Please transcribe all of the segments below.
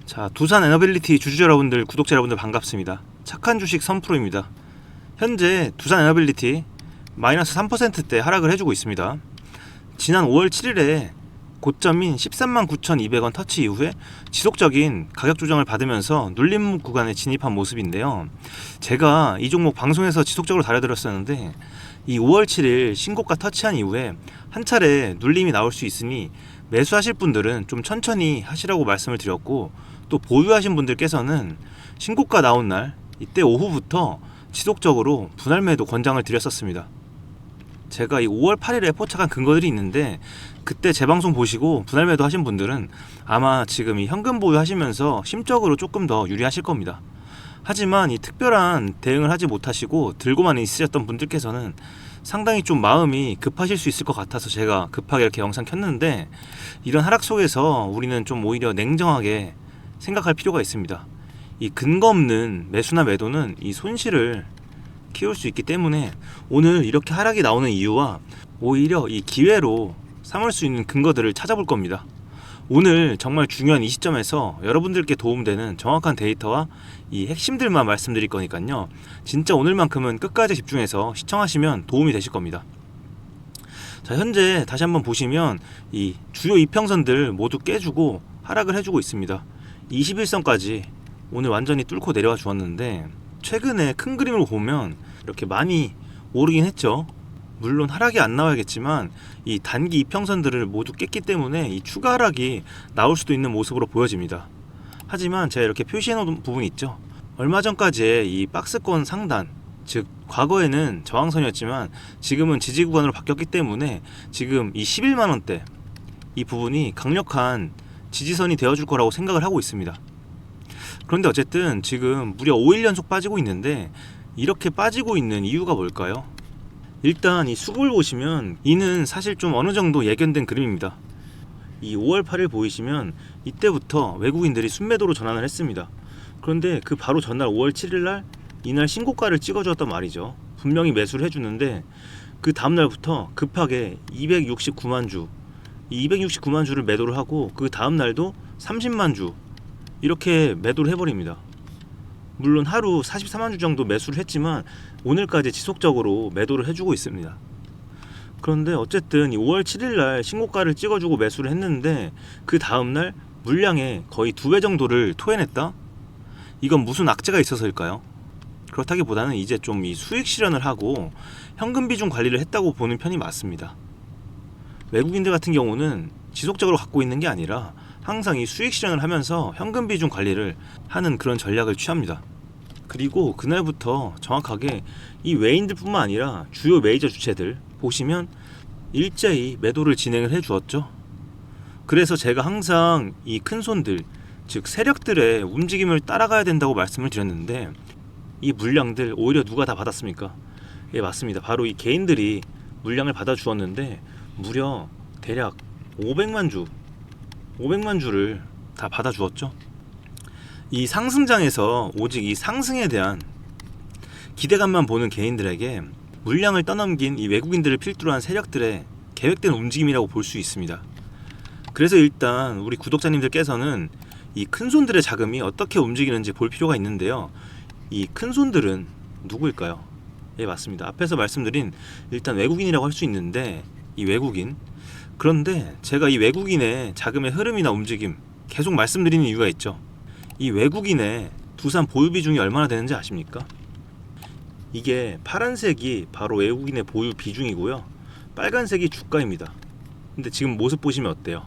자, 두산 에너빌리티 주주 여러분들, 구독자 여러분들 반갑습니다. 착한 주식 선프로입니다. 현재 두산 에너빌리티 마이너스 3%대 하락을 해주고 있습니다. 지난 5월 7일에 고점인 13만 9,200원 터치 이후에 지속적인 가격 조정을 받으면서 눌림 구간에 진입한 모습인데요. 제가 이 종목 방송에서 지속적으로 다뤄드렸었는데 이 5월 7일 신고가 터치한 이후에 한 차례 눌림이 나올 수 있으니 매수하실 분들은 좀 천천히 하시라고 말씀을 드렸고, 또 보유하신 분들께서는 신고가 나온 날 이때 오후부터 지속적으로 분할 매도 권장을 드렸었습니다. 제가 이 5월 8일에 포착한 근거들이 있는데, 그때 제 방송 보시고 분할 매도 하신 분들은 아마 지금 이 현금 보유하시면서 심적으로 조금 더 유리하실 겁니다. 하지만 이 특별한 대응을 하지 못하시고 들고만 있으셨던 분들께서는 상당히 좀 마음이 급하실 수 있을 것 같아서 제가 급하게 이렇게 영상 켰는데, 이런 하락 속에서 우리는 좀 오히려 냉정하게 생각할 필요가 있습니다. 이 근거 없는 매수나 매도는 이 손실을 키울 수 있기 때문에 오늘 이렇게 하락이 나오는 이유와 오히려 이 기회로 삼을 수 있는 근거들을 찾아볼 겁니다. 오늘 정말 중요한 이 시점에서 여러분들께 도움되는 정확한 데이터와 이 핵심들만 말씀드릴 거니까요, 진짜 오늘만큼은 끝까지 집중해서 시청하시면 도움이 되실 겁니다. 자, 현재 다시 한번 보시면 이 주요 이평선들 모두 깨주고 하락을 해주고 있습니다. 21선까지 오늘 완전히 뚫고 내려와 주었는데, 최근에 큰 그림으로 보면 이렇게 많이 오르긴 했죠. 물론 하락이 안 나와야겠지만 이 단기 이평선들을 모두 깼기 때문에 이 추가 하락이 나올 수도 있는 모습으로 보여집니다. 하지만 제가 이렇게 표시해 놓은 부분이 있죠. 얼마 전까지의 이 박스권 상단, 즉 과거에는 저항선이었지만 지금은 지지 구간으로 바뀌었기 때문에 지금 이 11만원대 이 부분이 강력한 지지선이 되어줄 거라고 생각을 하고 있습니다. 그런데 어쨌든 지금 무려 5일 연속 빠지고 있는데, 이렇게 빠지고 있는 이유가 뭘까요? 일단 이 수급을 보시면 이는 사실 좀 어느 정도 예견된 그림입니다. 이 5월 8일 보이시면 이때부터 외국인들이 순매도로 전환을 했습니다. 그런데 그 바로 전날 5월 7일 날 이날 신고가를 찍어주었단 말이죠. 분명히 매수를 해주는데 그 다음날부터 급하게 269만 주, 이 269만 주를 매도를 하고 그 다음날도 30만 주 이렇게 매도를 해버립니다. 물론 하루 44만 주 정도 매수를 했지만 오늘까지 지속적으로 매도를 해주고 있습니다. 그런데 어쨌든 이 5월 7일 날 신고가를 찍어주고 매수를 했는데 그 다음날 물량의 거의 2배 정도를 토해냈다? 이건 무슨 악재가 있어서일까요? 그렇다기보다는 이제 좀 이 수익 실현을 하고 현금 비중 관리를 했다고 보는 편이 맞습니다. 외국인들 같은 경우는 지속적으로 갖고 있는 게 아니라 항상 이 수익 실현을 하면서 현금 비중 관리를 하는 그런 전략을 취합니다. 그리고 그날부터 정확하게 이 외인들 뿐만 아니라 주요 메이저 주체들 보시면 일제히 매도를 진행을 해 주었죠. 그래서 제가 항상 이 큰손들, 즉 세력들의 움직임을 따라가야 된다고 말씀을 드렸는데, 이 물량들 오히려 누가 다 받았습니까? 예, 맞습니다. 바로 이 개인들이 물량을 받아 주었는데 무려 대략 500만 주를 다 받아 주었죠. 이 상승장에서 오직 이 상승에 대한 기대감만 보는 개인들에게 물량을 떠넘긴 이 외국인들을 필두로 한 세력들의 계획된 움직임이라고 볼 수 있습니다. 그래서 일단 우리 구독자님들께서는 이 큰손들의 자금이 어떻게 움직이는지 볼 필요가 있는데요. 이 큰손들은 누구일까요? 예, 맞습니다. 앞에서 말씀드린 일단 외국인이라고 할 수 있는데, 이 외국인, 그런데 제가 이 외국인의 자금의 흐름이나 움직임 계속 말씀드리는 이유가 있죠. 이 외국인의 두산 보유 비중이 얼마나 되는지 아십니까? 이게 파란색이 바로 외국인의 보유 비중이고요, 빨간색이 주가입니다. 근데 지금 모습 보시면 어때요?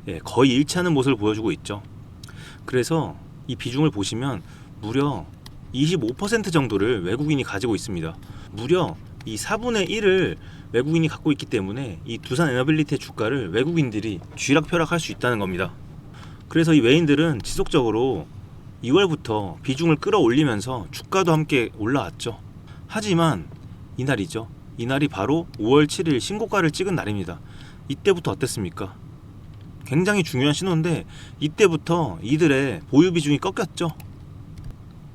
예, 거의 일치하는 모습을 보여주고 있죠. 그래서 이 비중을 보시면 무려 25% 정도를 외국인이 가지고 있습니다. 무려 이 4분의 1을 외국인이 갖고 있기 때문에 이 두산 에너빌리티의 주가를 외국인들이 쥐락펴락할 수 있다는 겁니다. 그래서 이 외인들은 지속적으로 2월부터 비중을 끌어올리면서 주가도 함께 올라왔죠. 하지만 이날이죠. 이날이 바로 5월 7일 신고가를 찍은 날입니다. 이때부터 어땠습니까? 굉장히 중요한 신호인데 이때부터 이들의 보유 비중이 꺾였죠.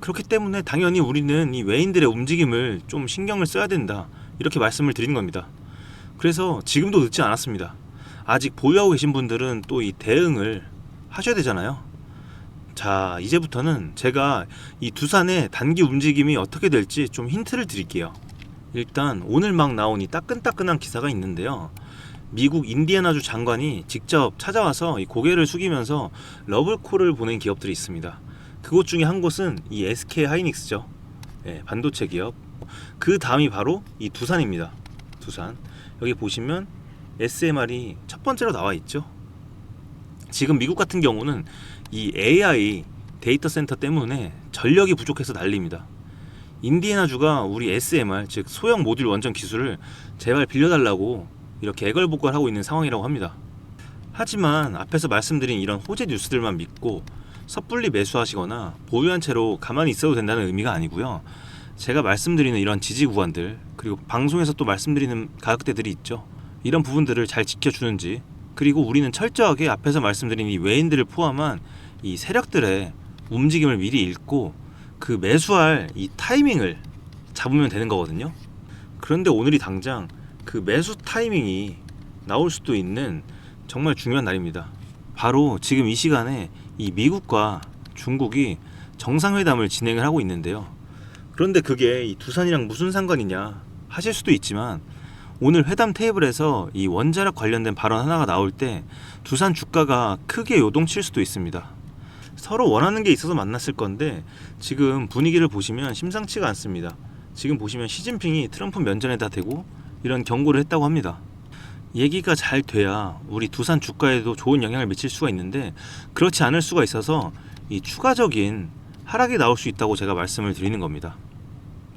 그렇기 때문에 당연히 우리는 이 외인들의 움직임을 좀 신경을 써야 된다, 이렇게 말씀을 드리는 겁니다. 그래서 지금도 늦지 않았습니다. 아직 보유하고 계신 분들은 또 이 대응을 하셔야 되잖아요. 자, 이제부터는 제가 이 두산의 단기 움직임이 어떻게 될지 좀 힌트를 드릴게요. 일단 오늘 막 나온 이 따끈따끈한 기사가 있는데요. 미국 인디애나주 장관이 직접 찾아와서 이 고개를 숙이면서 러블콜을 보낸 기업들이 있습니다. 그곳 중에 한 곳은 이 SK 하이닉스죠. 네, 반도체 기업. 그 다음이 바로 이 두산입니다. 두산. 여기 보시면 SMR이 첫 번째로 나와 있죠. 지금 미국 같은 경우는 이 AI 데이터 센터 때문에 전력이 부족해서 난립니다. 인디애나주가 우리 SMR, 즉 소형 모듈 원전 기술을 제발 빌려달라고 이렇게 애걸복걸하고 있는 상황이라고 합니다. 하지만 앞에서 말씀드린 이런 호재 뉴스들만 믿고 섣불리 매수하시거나 보유한 채로 가만히 있어도 된다는 의미가 아니고요. 제가 말씀드리는 이런 지지 구간들, 그리고 방송에서 또 말씀드리는 가격대들이 있죠. 이런 부분들을 잘 지켜주는지, 그리고 우리는 철저하게 앞에서 말씀드린 이 외인들을 포함한 이 세력들의 움직임을 미리 읽고 그 매수할 이 타이밍을 잡으면 되는 거거든요. 그런데 오늘이 당장 그 매수 타이밍이 나올 수도 있는 정말 중요한 날입니다. 바로 지금 이 시간에 이 미국과 중국이 정상회담을 진행을 하고 있는데요. 그런데 그게 이 두산이랑 무슨 상관이냐 하실 수도 있지만, 오늘 회담 테이블에서 이 원자력 관련된 발언 하나가 나올 때 두산 주가가 크게 요동칠 수도 있습니다. 서로 원하는 게 있어서 만났을 건데 지금 분위기를 보시면 심상치가 않습니다. 지금 보시면 시진핑이 트럼프 면전에다 대고 이런 경고를 했다고 합니다. 얘기가 잘 돼야 우리 두산 주가에도 좋은 영향을 미칠 수가 있는데, 그렇지 않을 수가 있어서 이 추가적인 하락이 나올 수 있다고 제가 말씀을 드리는 겁니다.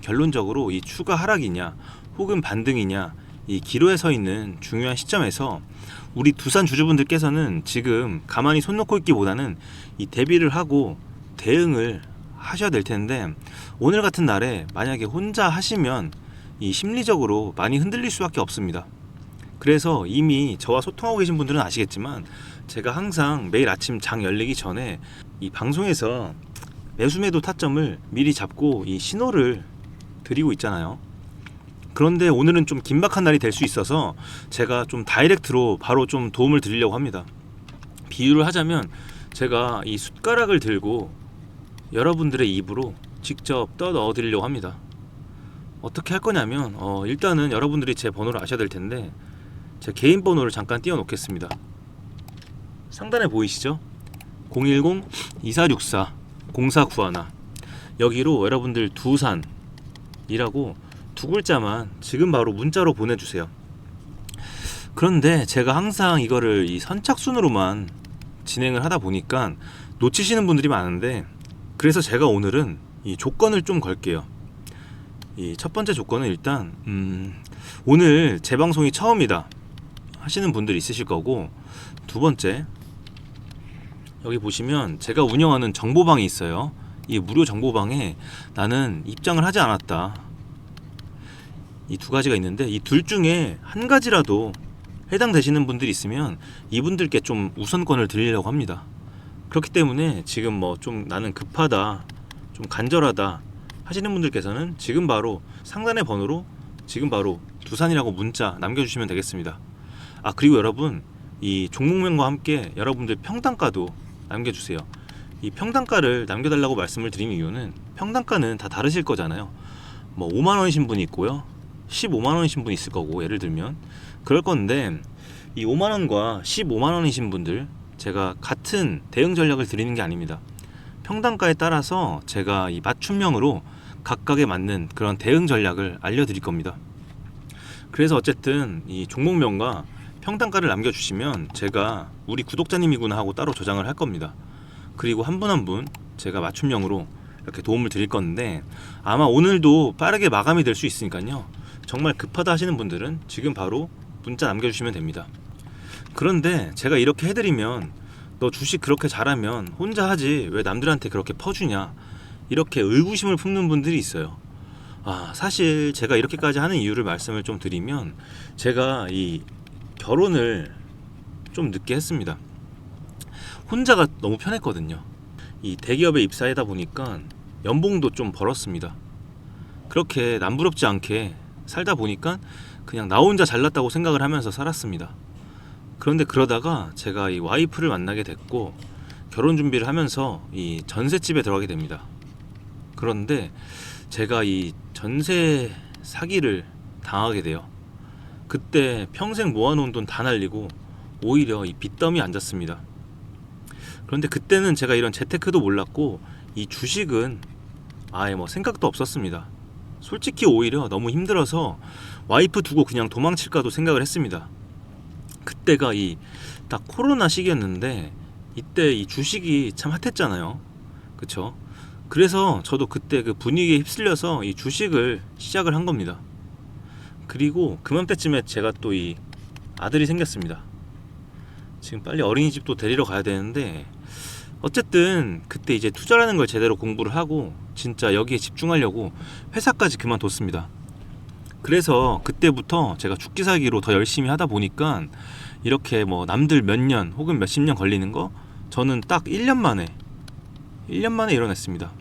결론적으로 이 추가 하락이냐 혹은 반등이냐, 이 기로에 서 있는 중요한 시점에서 우리 두산 주주분들께서는 지금 가만히 손 놓고 있기보다는 이 대비를 하고 대응을 하셔야 될 텐데, 오늘 같은 날에 만약에 혼자 하시면 이 심리적으로 많이 흔들릴 수밖에 없습니다. 그래서 이미 저와 소통하고 계신 분들은 아시겠지만, 제가 항상 매일 아침 장 열리기 전에 이 방송에서 매수매도 타점을 미리 잡고 이 신호를 드리고 있잖아요. 그런데 오늘은 좀 긴박한 날이 될 수 있어서 제가 좀 다이렉트로 바로 좀 도움을 드리려고 합니다. 비유를 하자면 제가 이 숟가락을 들고 여러분들의 입으로 직접 떠 넣어 드리려고 합니다. 어떻게 할 거냐면 일단은 여러분들이 제 번호를 아셔야 될 텐데, 제 개인 번호를 잠깐 띄워 놓겠습니다. 상단에 보이시죠? 010-2464-0491. 여기로 여러분들 두산이라고 두 글자만 지금 바로 문자로 보내주세요. 그런데 제가 항상 이거를 이 선착순으로만 진행을 하다 보니까 놓치시는 분들이 많은데, 그래서 제가 오늘은 이 조건을 좀 걸게요. 이 첫 번째 조건은 일단 오늘 제 방송이 처음이다 하시는 분들 있으실 거고, 두 번째, 여기 보시면 제가 운영하는 정보방이 있어요. 이 무료 정보방에 나는 입장을 하지 않았다, 이 두 가지가 있는데, 이 둘 중에 한 가지라도 해당되시는 분들이 있으면 이분들께 좀 우선권을 드리려고 합니다. 그렇기 때문에 지금 뭐 좀 나는 급하다, 좀 간절하다 하시는 분들께서는 지금 바로 상단의 번호로 지금 바로 두산이라고 문자 남겨주시면 되겠습니다. 그리고 여러분, 이 종목명과 함께 여러분들 평단가도 남겨주세요. 이 평단가를 남겨달라고 말씀을 드린 이유는, 평단가는 다 다르실 거잖아요. 뭐 5만원이신 분이 있고요, 15만원이신 분이 있을 거고, 예를 들면 그럴 건데, 이 5만원과 15만원이신 분들 제가 같은 대응 전략을 드리는 게 아닙니다. 평단가에 따라서 제가 이 맞춤형으로 각각에 맞는 그런 대응 전략을 알려드릴 겁니다. 그래서 어쨌든 이 종목명과 평단가를 남겨주시면 제가 우리 구독자님이구나 하고 따로 저장을 할 겁니다. 그리고 한 분 한 분 제가 맞춤형으로 이렇게 도움을 드릴 건데, 아마 오늘도 빠르게 마감이 될 수 있으니까요, 정말 급하다 하시는 분들은 지금 바로 문자 남겨주시면 됩니다. 그런데 제가 이렇게 해드리면 너 주식 그렇게 잘하면 혼자 하지 왜 남들한테 그렇게 퍼주냐, 이렇게 의구심을 품는 분들이 있어요. 사실 제가 이렇게까지 하는 이유를 말씀을 좀 드리면, 제가 이 결혼을 좀 늦게 했습니다. 혼자가 너무 편했거든요. 이 대기업에 입사하다 보니까 연봉도 좀 벌었습니다. 그렇게 남부럽지 않게 살다 보니까 그냥 나 혼자 잘났다고 생각을 하면서 살았습니다. 그런데 그러다가 제가 이 와이프를 만나게 됐고, 결혼 준비를 하면서 이 전셋집에 들어가게 됩니다. 그런데 제가 이 전세 사기를 당하게 돼요. 그때 평생 모아놓은 돈 다 날리고 오히려 이 빚더미 앉았습니다. 그런데 그때는 제가 이런 재테크도 몰랐고 이 주식은 아예 뭐 생각도 없었습니다. 솔직히 오히려 너무 힘들어서 와이프 두고 그냥 도망칠까도 생각을 했습니다. 그때가 이 딱 코로나 시기였는데 이때 이 주식이 참 핫했잖아요. 그쵸? 그래서 저도 그때 그 분위기에 휩쓸려서 이 주식을 시작을 한 겁니다. 그리고 그맘때쯤에 제가 또 이 아들이 생겼습니다. 지금 빨리 어린이집도 데리러 가야 되는데 어쨌든 그때 이제 투자라는 걸 제대로 공부를 하고 진짜 여기에 집중하려고 회사까지 그만뒀습니다. 그래서 그때부터 제가 죽기 살기로 더 열심히 하다 보니까 이렇게 뭐 남들 몇 년 혹은 몇십 년 걸리는 거 저는 딱 1년 만에 이뤄냈습니다.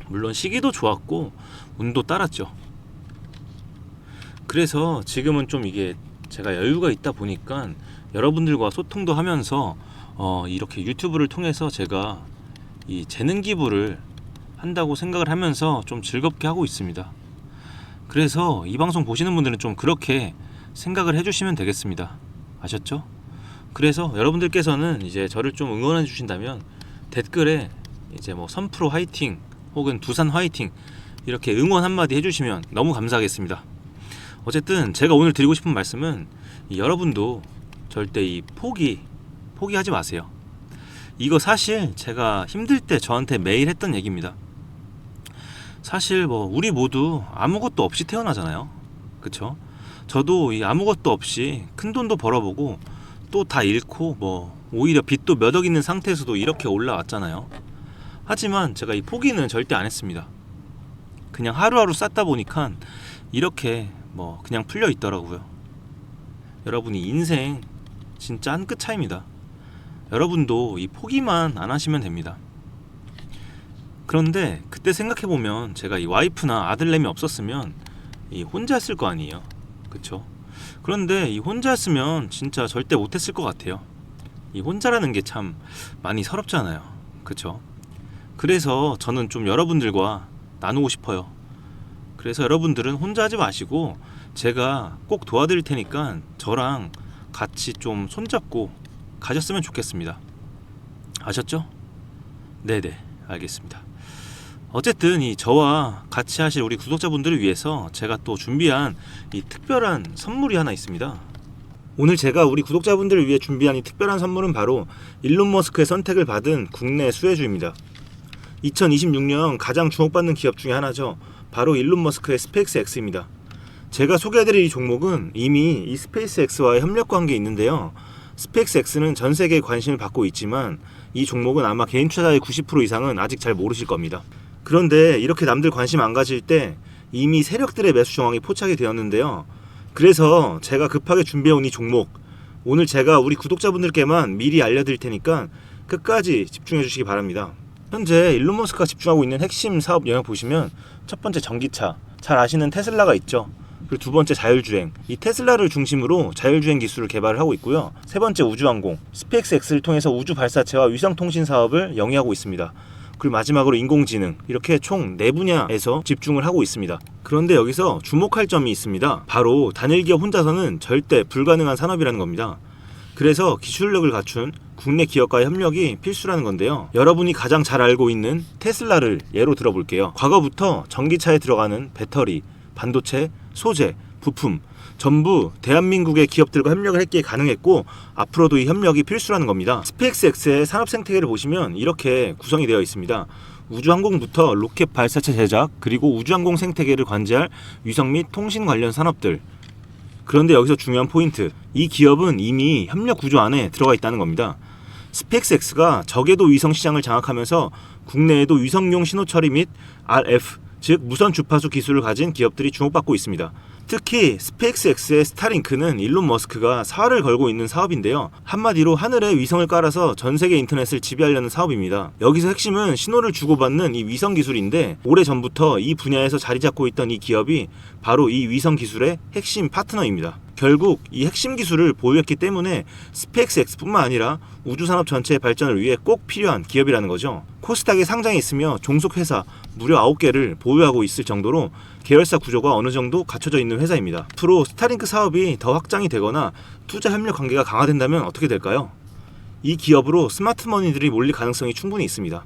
물론 시기도 좋았고 운도 따랐죠. 그래서 지금은 좀 이게 제가 여유가 있다 보니까 여러분들과 소통도 하면서 이렇게 유튜브를 통해서 제가 이 재능 기부를 한다고 생각을 하면서 좀 즐겁게 하고 있습니다. 그래서 이 방송 보시는 분들은 좀 그렇게 생각을 해주시면 되겠습니다. 아셨죠? 그래서 여러분들께서는 이제 저를 좀 응원해 주신다면 댓글에 이제 뭐 선프로 화이팅 혹은 두산 화이팅 이렇게 응원 한마디 해주시면 너무 감사하겠습니다. 어쨌든 제가 오늘 드리고 싶은 말씀은 여러분도 절대 이 포기하지 마세요. 이거 사실 제가 힘들 때 저한테 매일 했던 얘기입니다. 사실 뭐 우리 모두 아무것도 없이 태어나잖아요. 그쵸? 저도 이 아무것도 없이 큰 돈도 벌어보고 또 다 잃고 뭐 오히려 빚도 몇 억 있는 상태에서도 이렇게 올라왔잖아요. 하지만 제가 이 포기는 절대 안 했습니다. 그냥 하루하루 쌓다 보니까 이렇게 뭐 그냥 풀려 있더라고요. 여러분이 인생 진짜 한 끗 차이입니다. 여러분도 이 포기만 안 하시면 됩니다. 그런데 그때 생각해보면 제가 이 와이프나 아들내미 없었으면 이 혼자 했을 거 아니에요. 그쵸? 그런데 이 혼자 했으면 진짜 절대 못했을 것 같아요. 이 혼자라는 게 참 많이 서럽잖아요. 그쵸? 그래서 저는 좀 여러분들과 나누고 싶어요. 그래서 여러분들은 혼자 하지 마시고 제가 꼭 도와드릴 테니까 저랑 같이 좀 손잡고 가셨으면 좋겠습니다. 아셨죠? 네네, 알겠습니다. 어쨌든 이 저와 같이 하실 우리 구독자분들을 위해서 제가 또 준비한 이 특별한 선물이 하나 있습니다. 오늘 제가 우리 구독자분들을 위해 준비한 이 특별한 선물은 바로 일론 머스크의 선택을 받은 국내 수혜주입니다. 2026년 가장 주목받는 기업 중에 하나죠. 바로 일론 머스크의 스페이스X입니다. 제가 소개해드릴 이 종목은 이미 이 스페이스X와의 협력 관계에 있는데요. 스페이스X는 전 세계에 관심을 받고 있지만 이 종목은 아마 개인 투자자의 90% 이상은 아직 잘 모르실 겁니다. 그런데 이렇게 남들 관심 안 가질 때 이미 세력들의 매수 정황이 포착이 되었는데요. 그래서 제가 급하게 준비해온 이 종목 오늘 제가 우리 구독자분들께만 미리 알려드릴 테니까 끝까지 집중해 주시기 바랍니다. 현재 일론 머스크가 집중하고 있는 핵심 사업 영역 보시면 첫 번째 전기차, 잘 아시는 테슬라가 있죠. 그리고 두 번째 자율주행, 이 테슬라를 중심으로 자율주행 기술을 개발을 하고 있고요. 세 번째 우주항공, 스페이스X를 통해서 우주 발사체와 위성통신 사업을 영위하고 있습니다. 그리고 마지막으로 인공지능, 이렇게 총 4분야에서 집중을 하고 있습니다. 그런데 여기서 주목할 점이 있습니다. 바로 단일 기업 혼자서는 절대 불가능한 산업이라는 겁니다. 그래서 기술력을 갖춘 국내 기업과의 협력이 필수라는 건데요. 여러분이 가장 잘 알고 있는 테슬라를 예로 들어볼게요. 과거부터 전기차에 들어가는 배터리, 반도체, 소재, 부품 전부 대한민국의 기업들과 협력을 했기에 가능했고 앞으로도 이 협력이 필수라는 겁니다. 스페이스X의 산업 생태계를 보시면 이렇게 구성이 되어 있습니다. 우주항공부터 로켓 발사체 제작, 그리고 우주항공 생태계를 관제할 위성 및 통신 관련 산업들. 그런데 여기서 중요한 포인트, 이 기업은 이미 협력 구조 안에 들어가 있다는 겁니다. 스페이스X가 저궤도 위성 시장을 장악하면서 국내에도 위성용 신호 처리 및 RF, 즉 무선 주파수 기술을 가진 기업들이 주목받고 있습니다. 특히 스페이스X의 스타링크는 일론 머스크가 사활을 걸고 있는 사업인데요. 한마디로 하늘에 위성을 깔아서 전 세계 인터넷을 지배하려는 사업입니다. 여기서 핵심은 신호를 주고받는 이 위성 기술인데 오래전부터 이 분야에서 자리 잡고 있던 이 기업이 바로 이 위성 기술의 핵심 파트너입니다. 결국 이 핵심 기술을 보유했기 때문에 스페이스X뿐만 아니라 우주산업 전체의 발전을 위해 꼭 필요한 기업이라는 거죠. 코스닥에 상장해 있으며 종속 회사 무려 9개를 보유하고 있을 정도로 계열사 구조가 어느 정도 갖춰져 있는 회사입니다. 앞으로 스타링크 사업이 더 확장이 되거나 투자 협력 관계가 강화된다면 어떻게 될까요? 이 기업으로 스마트머니들이 몰릴 가능성이 충분히 있습니다.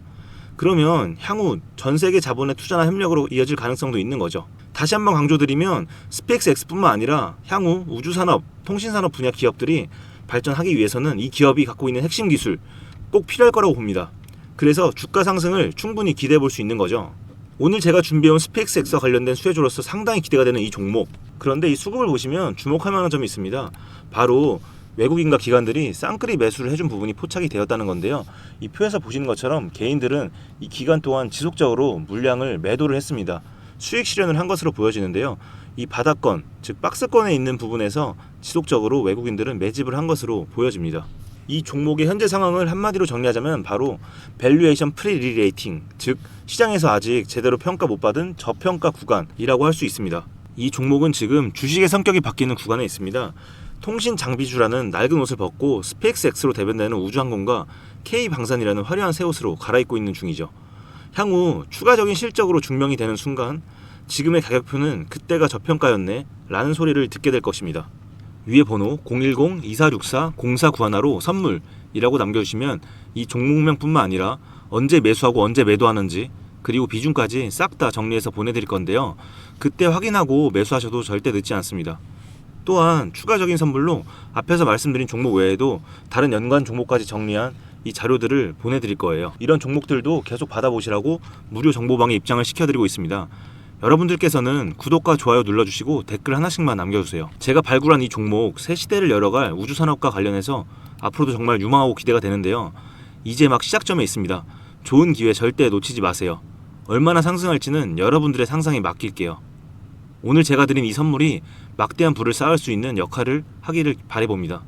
그러면 향후 전 세계 자본의 투자나 협력으로 이어질 가능성도 있는 거죠. 다시 한번 강조드리면 스페이스X뿐만 아니라 향후 우주산업, 통신산업 분야 기업들이 발전하기 위해서는 이 기업이 갖고 있는 핵심 기술 꼭 필요할 거라고 봅니다. 그래서 주가 상승을 충분히 기대해 볼 수 있는 거죠. 오늘 제가 준비해온 스페이스X와 관련된 수혜주로서 상당히 기대가 되는 이 종목. 그런데 이 수급을 보시면 주목할 만한 점이 있습니다. 바로 외국인과 기관들이 쌍끌이 매수를 해준 부분이 포착이 되었다는 건데요. 이 표에서 보시는 것처럼 개인들은 이 기간 동안 지속적으로 물량을 매도를 했습니다. 수익 실현을 한 것으로 보여지는데요. 이 바닥권, 즉 박스권에 있는 부분에서 지속적으로 외국인들은 매집을 한 것으로 보여집니다. 이 종목의 현재 상황을 한마디로 정리하자면 바로 밸류에이션 프리리레이팅, 즉 시장에서 아직 제대로 평가 못 받은 저평가 구간이라고 할 수 있습니다. 이 종목은 지금 주식의 성격이 바뀌는 구간에 있습니다. 통신 장비주라는 낡은 옷을 벗고 스페이스X로 대변되는 우주항공과 K방산이라는 화려한 새 옷으로 갈아입고 있는 중이죠. 향후 추가적인 실적으로 증명이 되는 순간 지금의 가격표는 그때가 저평가였네 라는 소리를 듣게 될 것입니다. 위에 번호 010-2464-0491로 선물이라고 남겨주시면 이 종목명뿐만 아니라 언제 매수하고 언제 매도하는지 그리고 비중까지 싹 다 정리해서 보내드릴 건데요. 그때 확인하고 매수하셔도 절대 늦지 않습니다. 또한 추가적인 선물로 앞에서 말씀드린 종목 외에도 다른 연관 종목까지 정리한 이 자료들을 보내드릴 거예요. 이런 종목들도 계속 받아보시라고 무료 정보방에 입장을 시켜드리고 있습니다. 여러분들께서는 구독과 좋아요 눌러주시고 댓글 하나씩만 남겨주세요. 제가 발굴한 이 종목 새 시대를 열어갈 우주산업과 관련해서 앞으로도 정말 유망하고 기대가 되는데요. 이제 막 시작점에 있습니다. 좋은 기회 절대 놓치지 마세요. 얼마나 상승할지는 여러분들의 상상에 맡길게요. 오늘 제가 드린 이 선물이 막대한 부를 쌓을 수 있는 역할을 하기를 바라봅니다.